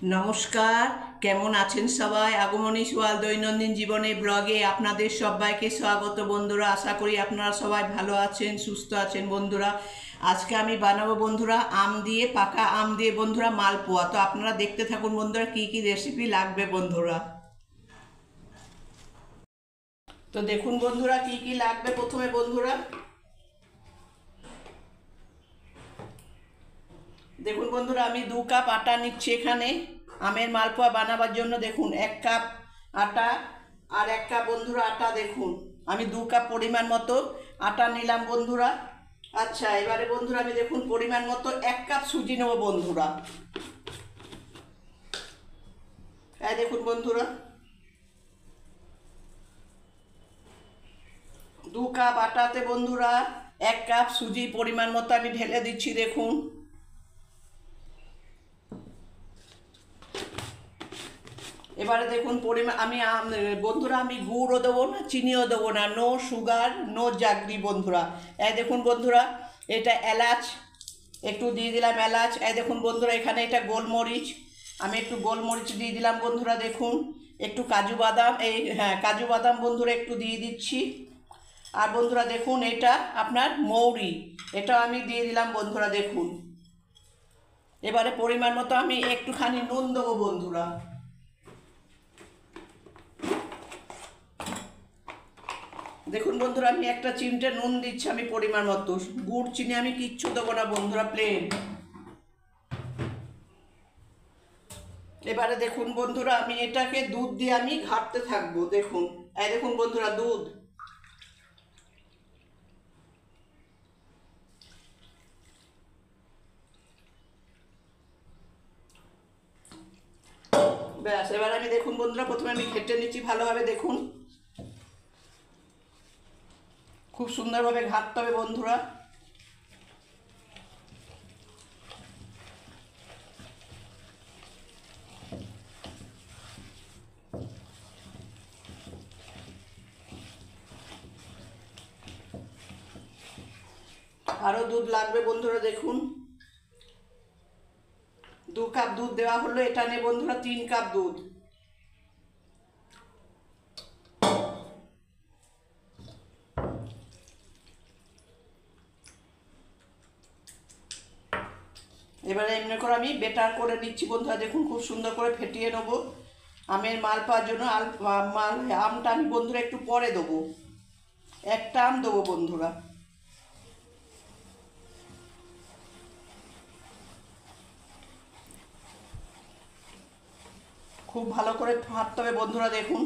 নমস্কার, কেমন আছেন সবাই? আগমনী সোয়াল দৈনন্দিন জীবনে ব্লগে আপনাদের সবাইকে স্বাগত বন্ধুরা। আশা করি আপনারা সবাই ভালো আছেন, সুস্থ আছেন বন্ধুরা। আজকে আমি বানাবো বন্ধুরা আম দিয়ে, পাকা আম দিয়ে বন্ধুরা মালপোয়া। তো আপনারা দেখতে থাকুন বন্ধুরা কি কি রেসিপি লাগবে বন্ধুরা। তো দেখুন বন্ধুরা কি কি লাগবে। প্রথমে বন্ধুরা দেখুন বন্ধুরা আমি 2 কাপ আটা নিচ্ছি এখানে আমের মালপোয়া বানাবার জন্য। দেখুন 1 কাপ আটা আর 1 কাপ বন্ধুরা আটা। দেখুন আমি 2 কাপ পরিমাণ মতো আটা নিলাম বন্ধুরা। আচ্ছা, এবারে বন্ধুরা আমি দেখুন পরিমাণ মতো 1 কাপ সুজি নেব বন্ধুরা। এই দেখুন বন্ধুরা 2 কাপ আটাতে বন্ধুরা 1 কাপ সুজি পরিমাণ মতো আমি ঢেলে দিচ্ছি। দেখুন এবারে দেখুন পরিমাণ আমি বন্ধুরা আমি গুড়ও দেবো না, চিনিও দেবো না, নো সুগার নো জাগরি বন্ধুরা। এই দেখুন বন্ধুরা এটা এলাচ একটু দিয়ে দিলাম, এলাচ। এই দেখুন বন্ধুরা এখানে এটা গোলমরিচ, আমি একটু গোলমরিচ দিয়ে দিলাম বন্ধুরা। দেখুন একটু কাজু বাদাম, কাজু বাদাম বন্ধুরা একটু দিয়ে দিচ্ছি। আর বন্ধুরা দেখুন এটা আপনার মৌরি, এটাও আমি দিয়ে দিলাম বন্ধুরা। দেখুন এবারে পরিমাণ মতো আমি একটুখানি নুন দেবো বন্ধুরা। দেখুন বন্ধুরা আমি একটা চিমটে নুন দিচ্ছি আমি পরিমাণ মতো। গুড় চিনি আমি কিচ্ছু দেবো না বন্ধুরা, প্লেন। এবারে দেখুন বন্ধুরা আমি এটাকে দুধ দিয়ে আমি ঘাটতে থাকবো। দেখুন এই দেখুন বন্ধুরা দুধ, ব্যাস। এবার আমি দেখুন বন্ধুরা প্রথমে আমি ঘেটে নিচ্ছি ভালোভাবে। দেখুন খুব সুন্দরভাবে ঘাটতে হবে বন্ধুরা। আরও দুধ লাগবে বন্ধুরা। দেখুন 2 কাপ দুধ দেওয়া হলো, এটা নিয়ে বন্ধুরা 3 কাপ দুধ। এবারে এমনি করে আমি বেটার করে নিচ্ছি বন্ধুরা। দেখুন খুব সুন্দর করে ফেটিয়ে নেবো আমের মাল পাওয়ার জন্য। আমটা আমি বন্ধুরা একটু পরে দেবো, একটা আম দেবো বন্ধুরা। খুব ভালো করে ফাটতে হবে বন্ধুরা। দেখুন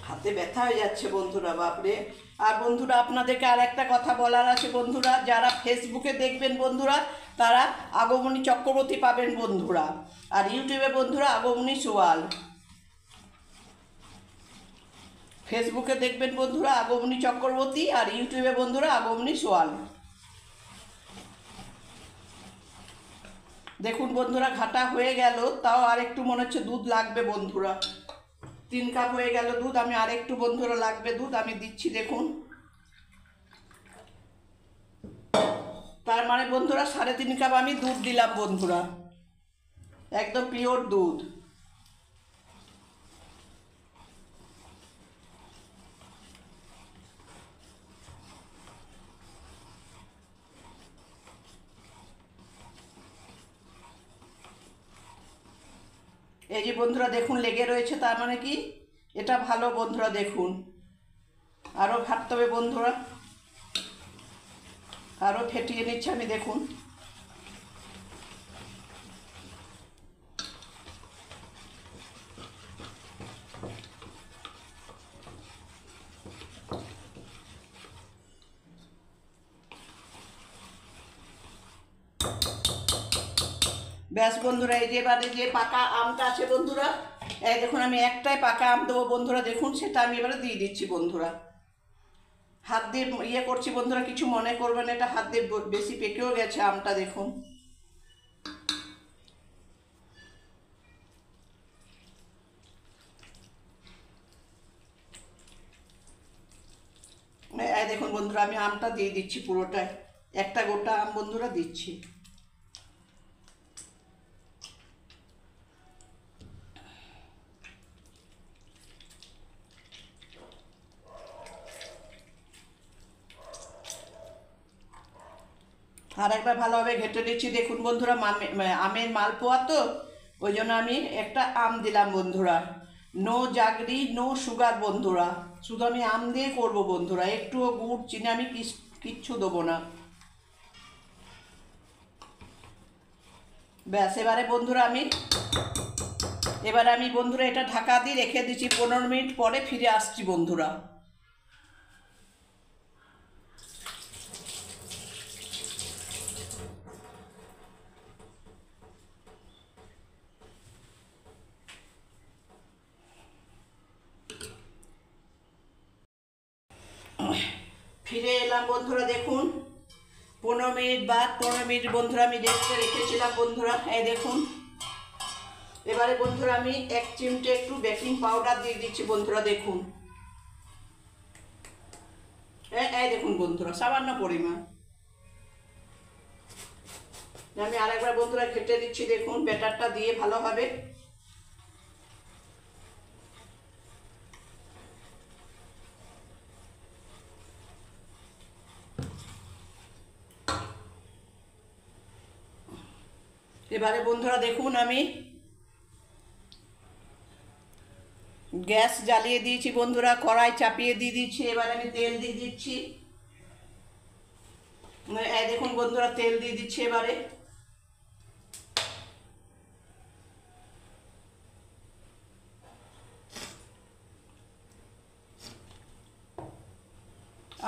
হাতে ব্যথা হয়ে যাচ্ছে বন্ধুরা, বাপরে। আর বন্ধুরা আপনাদেরকে আর একটা কথা বলার আছে বন্ধুরা, যারা ফেসবুকে দেখবেন বন্ধুরা তারা আগমনী চক্রবর্তী পাবেন বন্ধুরা, আর ইউটিউবে বন্ধুরা আগমনী সোয়াল। ফেসবুকে দেখবেন বন্ধুরা আগমনী চক্রবর্তী, আর ইউটিউবে বন্ধুরা আগমনী সোয়াল। দেখুন বন্ধুরা ঘাটা হয়ে গেল, তাও আর একটু মনে হচ্ছে দুধ লাগবে বন্ধুরা। 3 কাপ হয়ে গেল দুধ, আমি আরেকটু বন্ধুরা লাগবে দুধ, আমি দিচ্ছি। দেখুন তার মানে বন্ধুরা 3.5 কাপ আমি দুধ দিলাম বন্ধুরা, একদম পিওর দুধ। এই যে বন্ধুরা দেখুন লেগে রয়েছে, তার মানে কি এটা ভালো বন্ধুরা। দেখুন আরও ঘাটতে হবে বন্ধুরা, আরও ফেটিয়ে নিচ্ছে আমি। দেখুন ব্যাস বন্ধুরা, এই যে এবারে যে পাকা আমটা আছে বন্ধুরা, এই দেখুন আমি একটাই পাকা আম দেবো বন্ধুরা, দেখুন সেটা আমি এবারে দিয়ে দিচ্ছি বন্ধুরা। হাত দিয়ে ইয়ে করছি বন্ধুরা, কিছু মনে করবেন, এটা হাত দিয়ে বেশি পেকেও গেছে আমটা, দেখুন। এই দেখুন বন্ধুরা, আমি আমটা দিয়ে দিচ্ছি পুরোটাই, একটা গোটা আম বন্ধুরা দিচ্ছি। আর একবার ভালোভাবে ঘেটে নিচ্ছি, দেখুন বন্ধুরা। আমের মালপোয়া তো, ওই জন্য আমি একটা আম দিলাম বন্ধুরা। নো জাগরি নো সুগার বন্ধুরা, শুধু আমি আম দিয়ে করবো বন্ধুরা, একটুও গুড় চিনি আমি কিচ্ছু দেবো না। ব্যাস এবারে বন্ধুরা আমি বন্ধুরা এটা ঢাকা দিয়ে রেখে দিচ্ছি, 15 মিনিট পরে ফিরে আসছি বন্ধুরা। ফিরে এলাম বন্ধুরা, দেখুন 15 মিনিট বাদ, 15 মিনিট বন্ধুরা আমি রেস্টে রেখেছিলাম বন্ধুরা। এই দেখুন এবারে বন্ধুরা আমি 1 চিমটে একটু বেকিং পাউডার দিয়ে দিচ্ছি বন্ধুরা, দেখুন। এই দেখুন বন্ধুরা, সামান্য পরিমাণ আমি আরেকবার বন্ধুরা ঘেটে দিচ্ছি, দেখুন ব্যাটারটা দিয়ে ভালোভাবে। এবারে বন্ধুরা দেখুন আমি গ্যাস জ্বালিয়ে দিয়েছি বন্ধুরা, কড়াই চাপিয়ে দিয়ে দিচ্ছি, এবারে আমি তেল দিয়ে দিচ্ছি। এই দেখুন বন্ধুরা, তেল দিয়ে দিচ্ছি এবারে।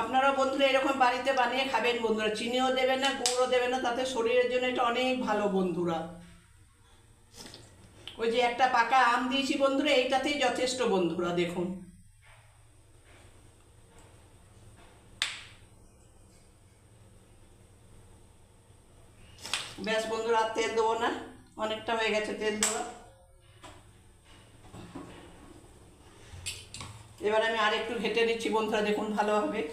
আপনারা বন্ধুরা এরকম বাড়িতে বানিয়ে খাবেন বন্ধুরা, চিনিও দেবেন না, গুড়ও দেবেন না, তাতে শরীরের জন্য এটা অনেক ভালো বন্ধুরা। ওই যে একটা পাকা আম দিয়েছি বন্ধুরা, এইটাতেই যথেষ্ট বন্ধুরা, দেখুন। ব্যাস বন্ধুরা, আর তেল দেবো না, অনেকটা হয়ে গেছে তেল দেওয়া। এবার আমি আর একটু ঘেটে নিচ্ছি বন্ধুরা, দেখুন ভালোভাবে।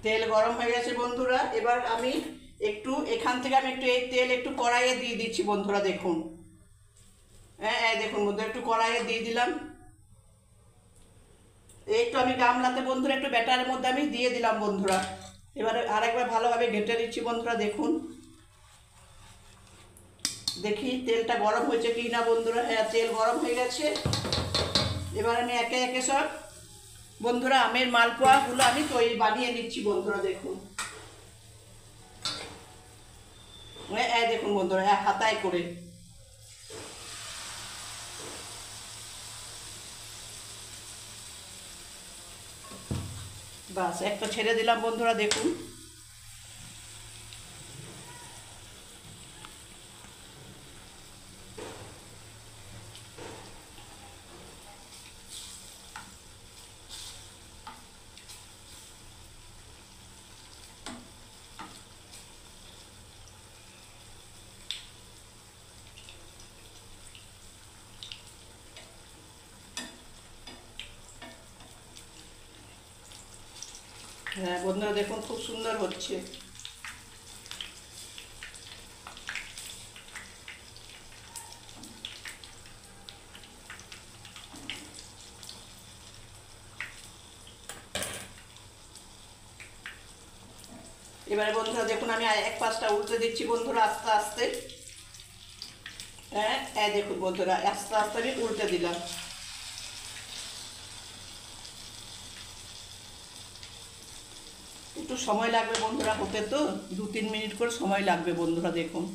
তেল গরম হয়ে গেছে বন্ধুরা, এবার আমি একটু এখান থেকে আমি একটু এই তেল একটু কড়াইয়ে দিয়ে দিচ্ছি বন্ধুরা, দেখুন। হ্যাঁ দেখুন বন্ধুরা, একটু কড়াইয়ে দিয়ে দিলাম। একটু আমি গামলাতে বন্ধুরা একটু ব্যাটারের মধ্যে আমি দিয়ে দিলাম বন্ধুরা। এবারে আরেকবার ভালোভাবে ঘেটে নিচ্ছি বন্ধুরা, দেখুন। দেখি তেলটা গরম হয়েছে কি না বন্ধুরা। হ্যাঁ, তেল গরম হয়ে গেছে। এবার আমি একে একে সব বন্ধুরা আমের মালপোয়াগুলো আমি তৈরি বানিয়ে নিচ্ছি বন্ধুরা, দেখুন। দেখুন বন্ধুরা, হাতায় করে। বাস একটা ছেড়ে দিলাম বন্ধুরা, দেখুন। হ্যাঁ বন্ধুরা, দেখুন খুব সুন্দর হচ্ছে। এবারে বন্ধুরা দেখুন আমি এক পাশটা উল্টে দিচ্ছি বন্ধুরা, আস্তে আস্তে। হ্যাঁ দেখুন বন্ধুরা, আস্তে আস্তে আমি উল্টে দিলাম। একটু সময় লাগবে বন্ধুরা হতে, তো 2-3 মিনিট করে সময় লাগবে বন্ধুরা, দেখুন।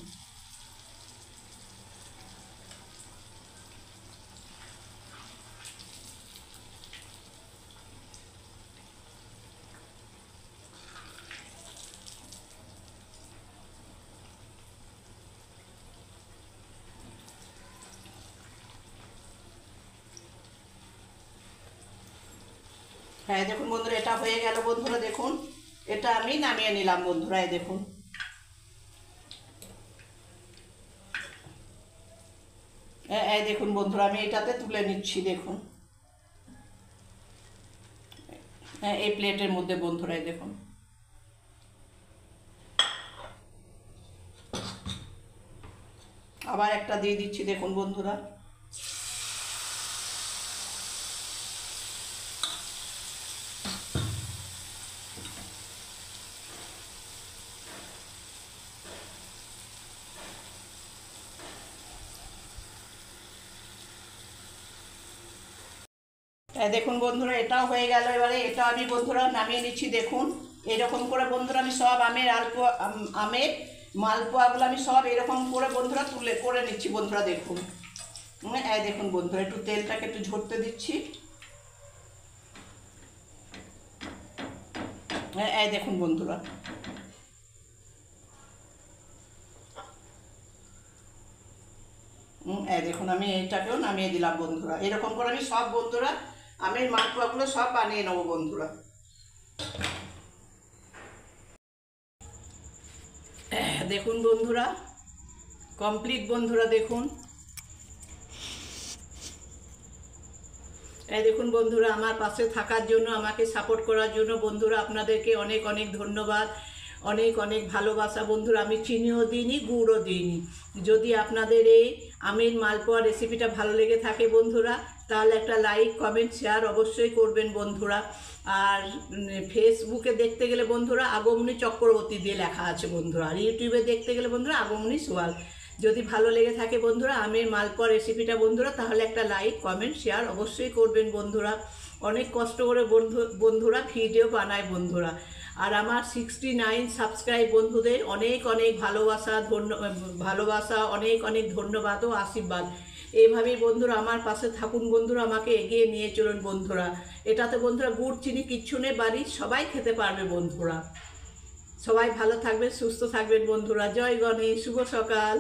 হ্যাঁ দেখুন বন্ধুরা, এটা হয়ে গেল বন্ধুরা। দেখুন এটা আমি নামিয়ে নিলাম বন্ধুরা। এই দেখুন, এই দেখুন বন্ধুরা, আমি এটাতে তুলে নিচ্ছি। দেখুন হ্যাঁ, এই প্লেটের মধ্যে বন্ধুরা। এই দেখুন, আবার একটা দিয়ে দিচ্ছি। দেখুন বন্ধুরা, দেখুন বন্ধুরা, এটাও হয়ে গেল। এবারে এটা আমি বন্ধুরা নামিয়ে নিচ্ছি। দেখুন এরকম করে বন্ধুরা আমি সব আমের মালপোয়াগুলো আমি সব এরকম করে বন্ধুরা তুলে করে নিচ্ছি বন্ধুরা। দেখুন এই দেখুন বন্ধুরা, একটু তেলটাকে একটু ঝরতে দিচ্ছি। এই দেখুন বন্ধুরা, এই দেখুন আমি এটাকেও নামিয়ে দিলাম বন্ধুরা। এরকম করে আমি সব বন্ধুরা আমের মালপোয়াগুলো সব বানিয়ে নেবো বন্ধুরা। দেখুন বন্ধুরা, কমপ্লিট বন্ধুরা। দেখুন এই দেখুন বন্ধুরা, আমার পাশে থাকার জন্য, আমাকে সাপোর্ট করার জন্য বন্ধুরা আপনাদেরকে অনেক অনেক ধন্যবাদ, অনেক অনেক ভালোবাসা বন্ধুরা। আমি চিনিও দিইনি, গুড়ও দিইনি। যদি আপনাদের এই আমের মালপোয়া রেসিপিটা ভালো লেগে থাকে বন্ধুরা, তাহলে একটা লাইক কমেন্ট শেয়ার অবশ্যই করবেন বন্ধুরা। আর ফেসবুকে দেখতে গেলে বন্ধুরা আগমনী চক্রবর্তী দিয়ে লেখা আছে বন্ধুরা, আর ইউটিউবে দেখতে গেলে বন্ধুরা আগমনী সোয়াল। যদি ভালো লেগে থাকে বন্ধুরা আমের মালপোয়া রেসিপিটা বন্ধুরা, তাহলে একটা লাইক কমেন্ট শেয়ার অবশ্যই করবেন বন্ধুরা। অনেক কষ্ট করে বন্ধুরা ভিডিও বানায় বন্ধুরা। আর আমার 69 সাবস্ক্রাইব বন্ধুদের অনেক অনেক ভালোবাসা, অনেক অনেক ধন্যবাদ ও আশীর্বাদ। এইভাবেই বন্ধুরা আমার পাশে থাকুন বন্ধুরা, আমাকে এগিয়ে নিয়ে চলুন বন্ধুরা। এটাতে বন্ধুরা গুড় চিনি কিচ্ছু নেই, বাড়ির সবাই খেতে পারবে বন্ধুরা। সবাই ভালো থাকবেন, সুস্থ থাকবেন বন্ধুরা। জয় গণেশ, শুভ সকাল।